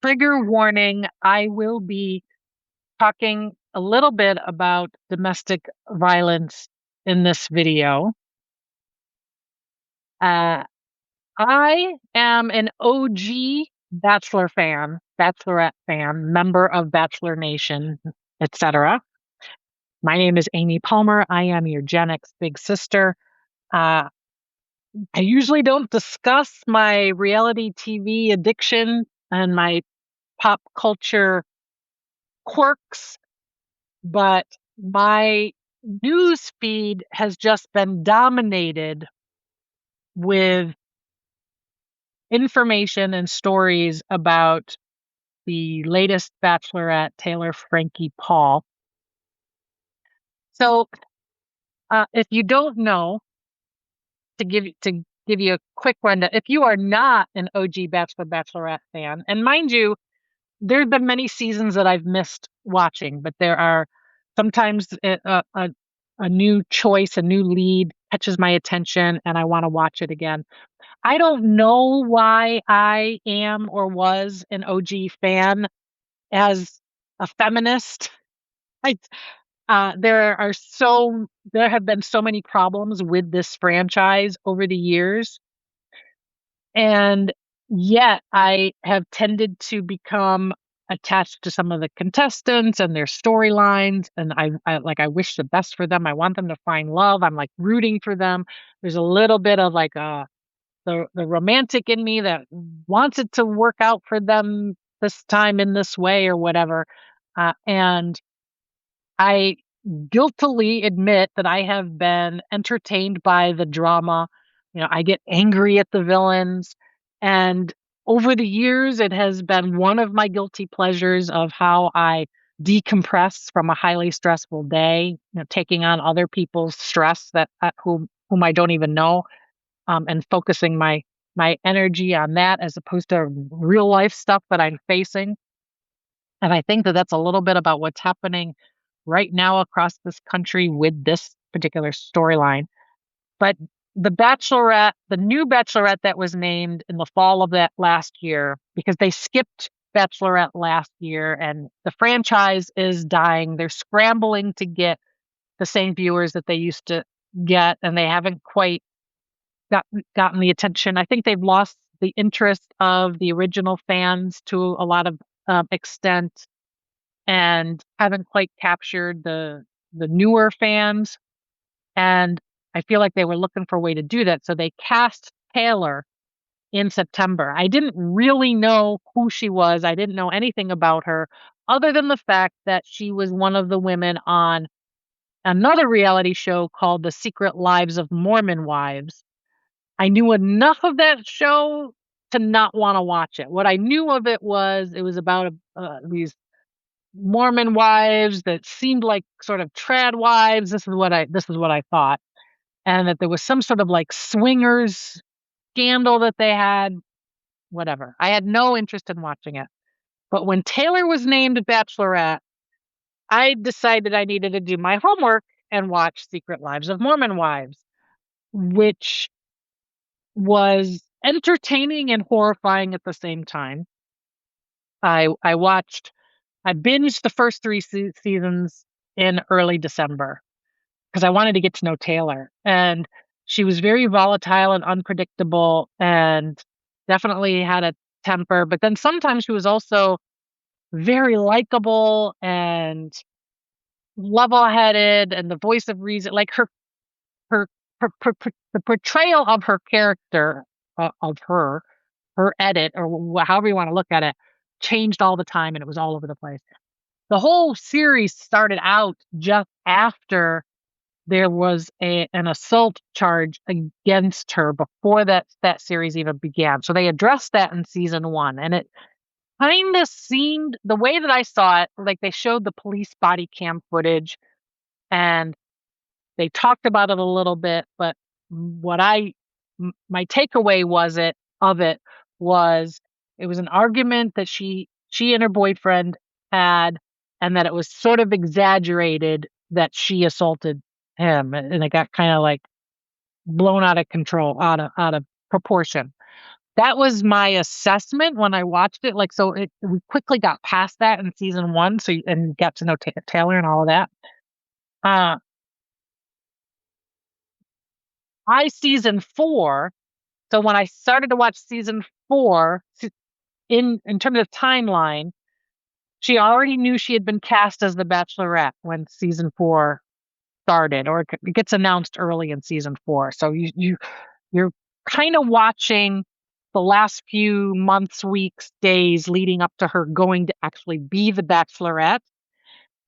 Trigger warning, I will be talking a little bit about domestic violence in this video. I am an OG Bachelorette fan, member of Bachelor Nation, etc. My name is Amy Palmer. I am your GenX Big Sister. Uh, I usually don't discuss my reality TV addiction and my pop culture quirks, but my news feed has just been dominated with information and stories about the latest Bachelorette, Taylor Frankie Paul. So, if you don't know, to give you a quick rundown, if you are not an OG Bachelorette fan, and mind you, there have been many seasons that I've missed watching, but there are sometimes a new choice, a new lead catches my attention, and I want to watch it again. I don't know why I am or was an OG fan as a feminist. I there have been so many problems with this franchise over the years, and yet I have tended to become attached to some of the contestants and their storylines. And I wish the best for them. I want them to find love. I'm like rooting for them. There's a little bit of like the romantic in me that wants it to work out for them this time in this way or whatever. And I guiltily admit that I have been entertained by the drama. I get angry at the villains. And over the years, it has been one of my guilty pleasures of how I decompress from a highly stressful day, taking on other people's stress that whom I don't even know, and focusing my energy on that as opposed to real life stuff that I'm facing. And I think that that's a little bit about what's happening right now across this country with this particular storyline. But the new Bachelorette that was named in the fall of that last year, because they skipped Bachelorette last year and the franchise is dying. They're scrambling to get the same viewers that they used to get, and they haven't quite gotten the attention. I think they've lost the interest of the original fans to a lot of extent, and haven't quite captured the newer fans. And I feel like they were looking for a way to do that. So they cast Taylor in September. I didn't really know who she was. I didn't know anything about her other than the fact that she was one of the women on another reality show called The Secret Lives of Mormon Wives. I knew enough of that show to not want to watch it. What I knew of it was about these Mormon wives that seemed like sort of trad wives. This is what I thought, and that there was some sort of like swingers scandal that they had. Whatever. I had no interest in watching it. But when Taylor was named Bachelorette, I decided I needed to do my homework and watch Secret Lives of Mormon Wives, which was entertaining and horrifying at the same time. I binged the first three seasons in early December because I wanted to get to know Taylor. And she was very volatile and unpredictable and definitely had a temper. But then sometimes she was also very likable and level-headed and the voice of reason. Like her, the portrayal of her character, of her edit, or however you want to look at it, changed all the time, and it was all over the place. The whole series started out just after there was an assault charge against her before that series even began. So they addressed that in season 1, and it kind of seemed, the way that I saw it, like they showed the police body cam footage and they talked about it a little bit, but my takeaway was it was an argument that she and her boyfriend had, and that it was sort of exaggerated that she assaulted him, and it got kind of like blown out of control, out of proportion. That was my assessment when I watched it. Like, so we quickly got past that in season one, and got to know Taylor and all of that. Uh, I season four. So when I started to watch season four, in terms of timeline, she already knew she had been cast as the Bachelorette when season four started, or it gets announced early in season four. So you're kind of watching the last few months, weeks, days leading up to her going to actually be the Bachelorette.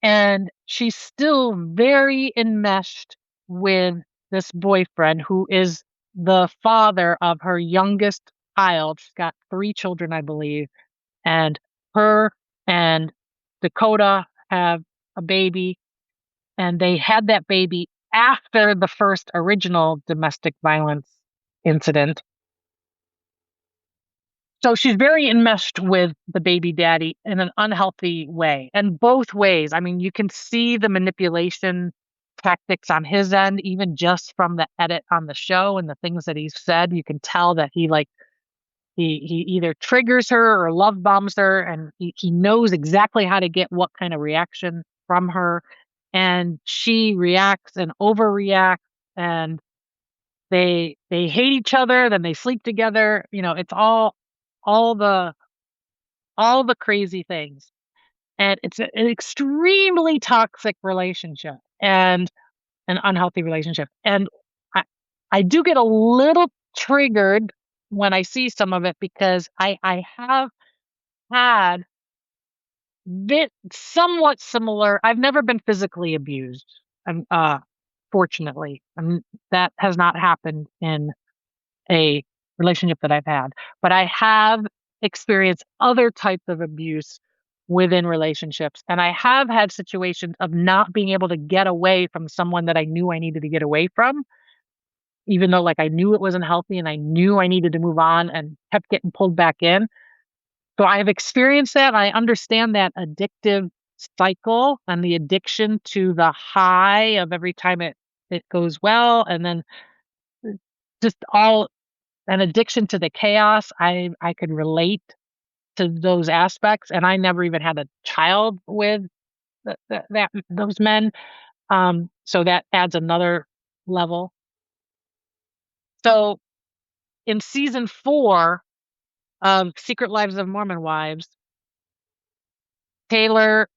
And she's still very enmeshed with this boyfriend who is the father of her youngest child. She's got three children, I believe. And her and Dakota have a baby, and they had that baby after the first original domestic violence incident. So she's very enmeshed with the baby daddy in an unhealthy way, and both ways. I mean, you can see the manipulation tactics on his end, even just from the edit on the show and the things that he's said. You can tell that he either triggers her or love bombs her, and he knows exactly how to get what kind of reaction from her, and she reacts and overreacts, and they hate each other, then they sleep together. It's all the all the crazy things. And it's an extremely toxic relationship and an unhealthy relationship. And I I do get a little triggered when I see some of it, because I have had bit somewhat similar. I've never been physically abused. And fortunately. That has not happened in a relationship that I've had, but I have experienced other types of abuse within relationships. And I have had situations of not being able to get away from someone that I knew I needed to get away from, even though like I knew it wasn't healthy and I knew I needed to move on, and kept getting pulled back in. So I have experienced that. I understand that addictive cycle and the addiction to the high of every time it goes well, and then just all an addiction to the chaos. I could relate to those aspects, and I never even had a child with those men. So that adds another level. So in season four of Secret Lives of Mormon Wives, Taylor,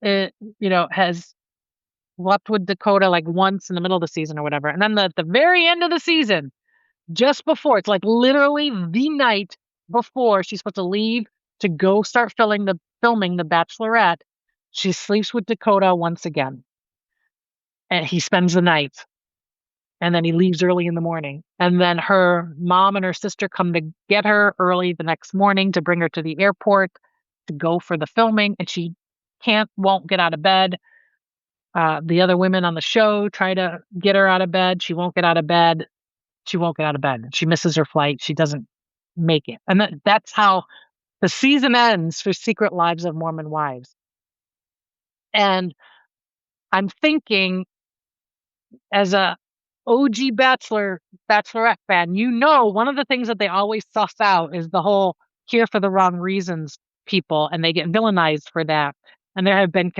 has slept with Dakota like once in the middle of the season or whatever, and then at the very end of the season, just before, it's like literally the night before she's supposed to leave to go start filming the Bachelorette, she sleeps with Dakota once again. And he spends the night, and then he leaves early in the morning. And then her mom and her sister come to get her early the next morning to bring her to the airport to go for the filming, and she won't get out of bed. The other women on the show try to get her out of bed. She won't get out of bed. She won't get out of bed. She misses her flight. She doesn't make it. And that's how the season ends for Secret Lives of Mormon Wives. And I'm thinking, as a OG Bachelorette fan, one of the things that they always suss out is the whole here for the wrong reasons people, and they get villainized for that. And there have been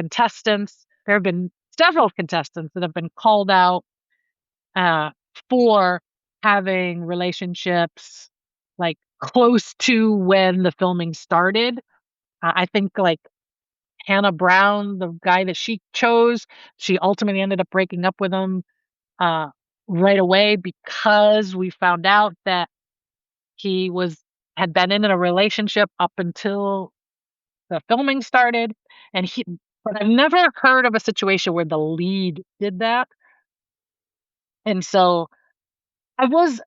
several contestants that have been called out for having relationships like close to when the filming started. I think like Hannah Brown, the guy that she chose, she ultimately ended up breaking up with him uh, right away, because we found out that he had been in a relationship up until the filming started. But I've never heard of a situation where the lead did that. And so I was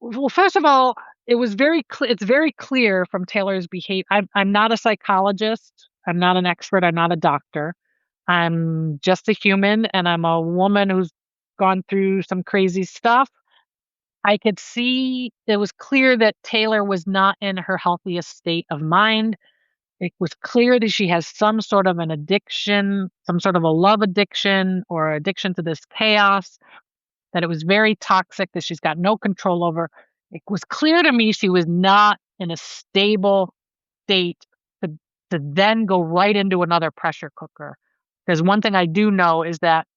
Well, first of all, it's very clear from Taylor's behavior. I'm not a psychologist. I'm not an expert. I'm not a doctor. I'm just a human, and I'm a woman who's gone through some crazy stuff. I could see it was clear that Taylor was not in her healthiest state of mind. It was clear that she has some sort of an addiction, some sort of a love addiction or addiction to this chaos, that it was very toxic, that she's got no control over. it was clear to me she was not in a stable state to then go right into another pressure cooker. Because one thing I do know is that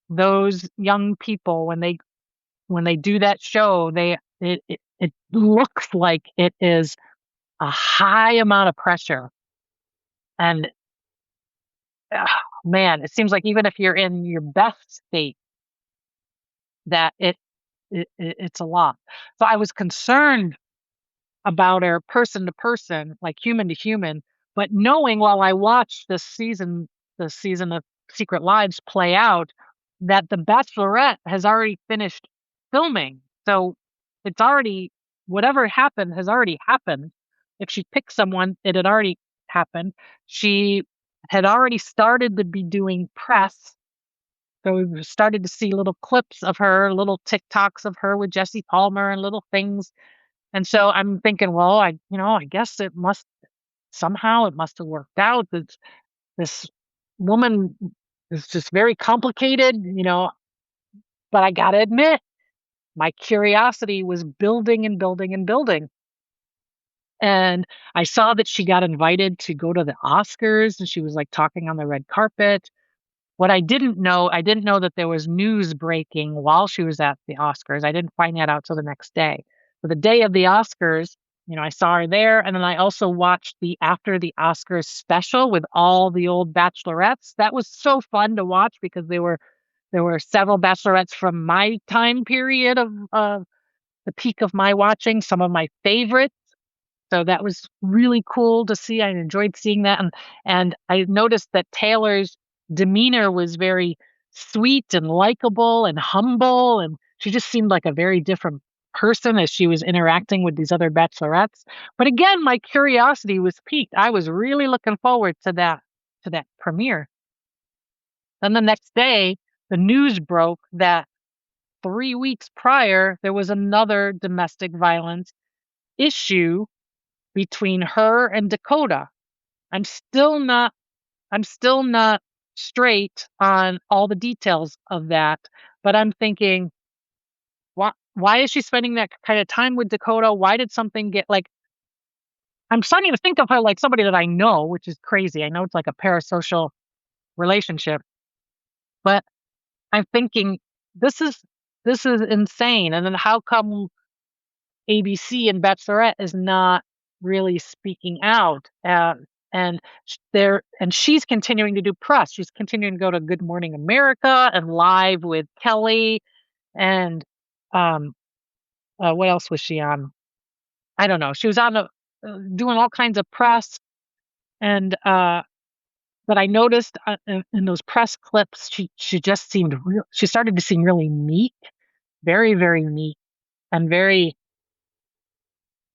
those young people, when they do that show, it looks like it is a high amount of pressure. And man, it seems like even if you're in your best state, that it's a lot. So I was concerned about her person to person, like human to human, but knowing while I watched the season of Secret Lives play out, that The Bachelorette has already finished filming. So it's already, whatever happened has already happened. If she picked someone, it had already happened. She had already started to be doing press. So we started to see little clips of her, little TikToks of her with Jesse Palmer and little things. And so I'm thinking, well, I guess it must somehow it must have worked out. This woman is just very complicated, but I gotta admit, my curiosity was building and building and building. And I saw that she got invited to go to the Oscars and she was like talking on the red carpet. What I didn't know that there was news breaking while she was at the Oscars. I didn't find that out till the next day. So the day of the Oscars, I saw her there, and then I also watched the after the Oscars special with all the old bachelorettes. That was so fun to watch because there were several bachelorettes from my time period of the peak of my watching, some of my favorites. So that was really cool to see. I enjoyed seeing that, and I noticed that Taylor's demeanor was very sweet and likable and humble, and she just seemed like a very different person as she was interacting with these other bachelorettes. But again, my curiosity was piqued. I was really looking forward to that premiere. Then the next day, the news broke that 3 weeks prior, there was another domestic violence issue between her and Dakota. I'm still not I'm still not straight on all the details of that, but I'm thinking, why is she spending that kind of time with Dakota? Why did something get like I'm starting to think of her like somebody that I know, which is crazy. I know it's like a parasocial relationship, but I'm thinking this is this is insane. And then how come ABC and Bachelorette is not really speaking out. And and she's continuing to do press. She's continuing to go to Good Morning America and live with Kelly and um what else was she on? I don't know. She was on doing all kinds of press and but I noticed in those press clips she just seemed real. She started to seem really meek, very very meek and very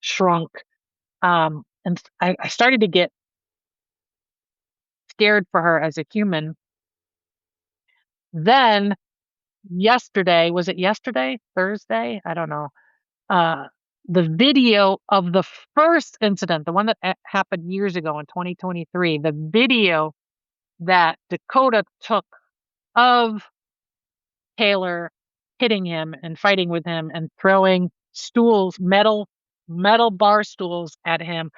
shrunk. And I started to get scared for her as a human. Then yesterday, was it yesterday? Thursday? I don't know. Uh, the video of the first incident, the one that happened years ago in 2023, the video that Dakota took of Taylor hitting him and fighting with him and throwing stools, metal bar stools at him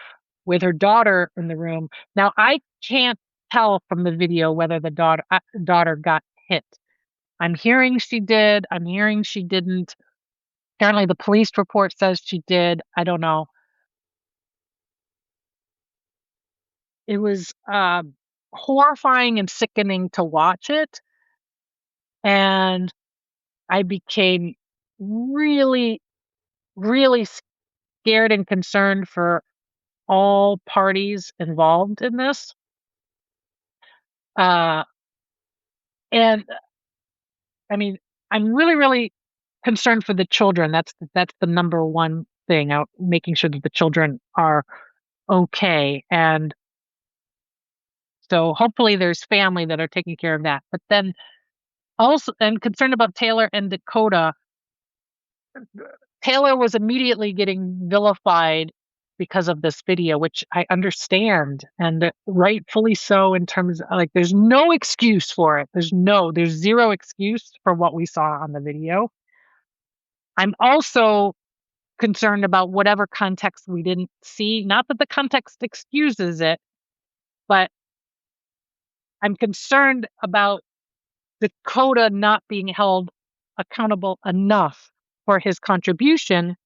with her daughter in the room. Now I can't tell from the video whether the daughter got hit. I'm hearing she did. I'm hearing she didn't. Apparently, the police report says she did. I don't know. It was horrifying and sickening to watch it, and I became really, really scared and concerned for all parties involved in this. Uh, and I mean, I'm really, really concerned for the children. That's the number one thing. Out making sure that the children are okay, and so hopefully there's family that are taking care of that. But then also, and concerned about Taylor and Dakota. Taylor was immediately getting vilified because of this video, which I understand, and rightfully so. In terms of, like, there's no excuse for it. There's zero excuse for what we saw on the video. I'm also concerned about whatever context we didn't see. Not that the context excuses it, but I'm concerned about Dakota not being held accountable enough for his contribution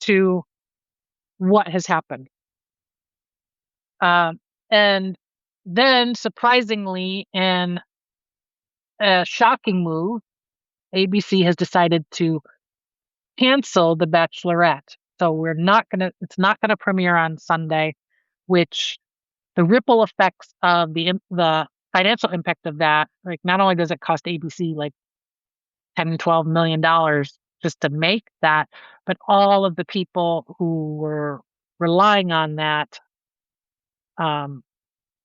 to what has happened. And then, surprisingly, in a shocking move, ABC has decided to cancel The Bachelorette. So it's not gonna premiere on Sunday, which the ripple effects of the financial impact of that, like not only does it cost ABC like 10 $12 million just to make that, but all of the people who were relying on that, um,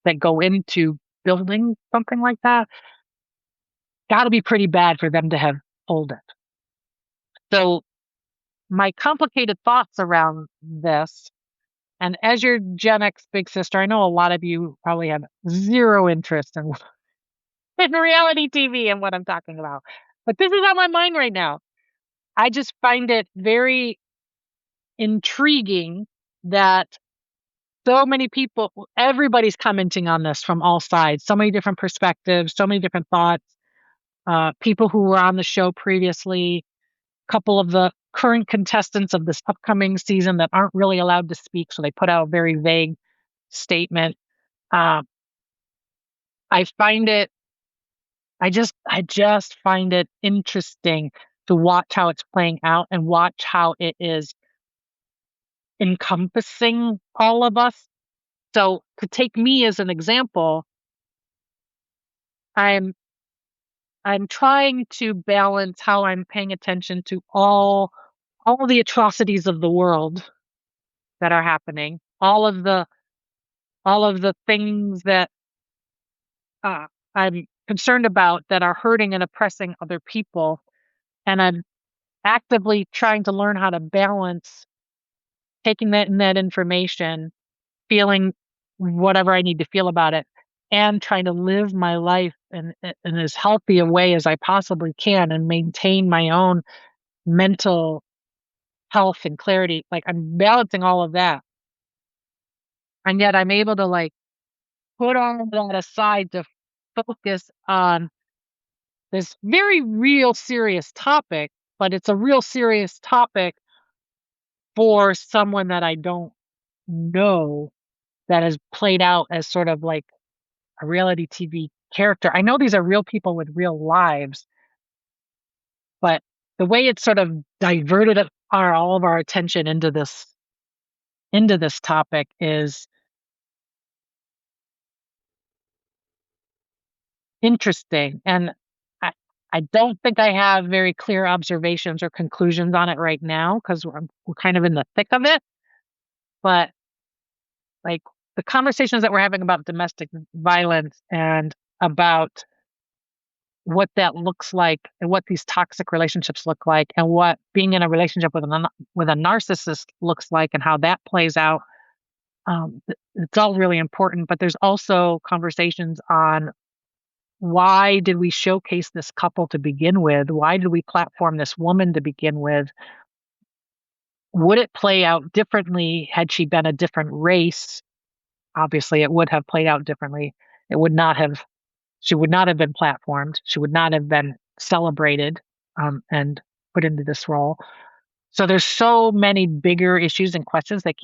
that go into building something like that, got to be pretty bad for them to have pulled it. So my complicated thoughts around this, and as your Gen X big sister, I know a lot of you probably have zero interest in reality TV and what I'm talking about, but this is on my mind right now. I just find it very intriguing that so many people, everybody's commenting on this from all sides, so many different perspectives, so many different thoughts. People who were on the show previously, a couple of the current contestants of this upcoming season that aren't really allowed to speak, so they put out a very vague statement. Uh, I find it, I just find it interesting to watch how it's playing out and watch how it is encompassing all of us. So to take me as an example, I'm I'm trying to balance how I'm paying attention to all the atrocities of the world that are happening, all of the things that uh, I'm concerned about that are hurting and oppressing other people, and I'm actively trying to learn how to balance taking that information, feeling whatever I need to feel about it, and trying to live my life in as healthy a way as I possibly can and maintain my own mental health and clarity. Like I'm balancing all of that. And yet I'm able to like put all of that aside to focus on this very real serious topic, but it's a real serious topic for someone that I don't know that has played out as sort of like a reality TV character. I know these are real people with real lives, but the way it's sort of diverted all of our attention into this topic is interesting. And I, I don't think I have very clear observations or conclusions on it right now because we're kind of in the thick of it. But like the conversations that we're having about domestic violence and about what that looks like and what these toxic relationships look like and what being in a relationship with a narcissist looks like and how that plays out. It's all really important, but there's also conversations on why did we showcase this couple to begin with? Why did we platform this woman to begin with? Would it play out differently had she been a different race? Obviously, it would have played out differently. It would not have, she would not have been platformed. She would not have been celebrated and put into this role. So there's so many bigger issues and questions that keep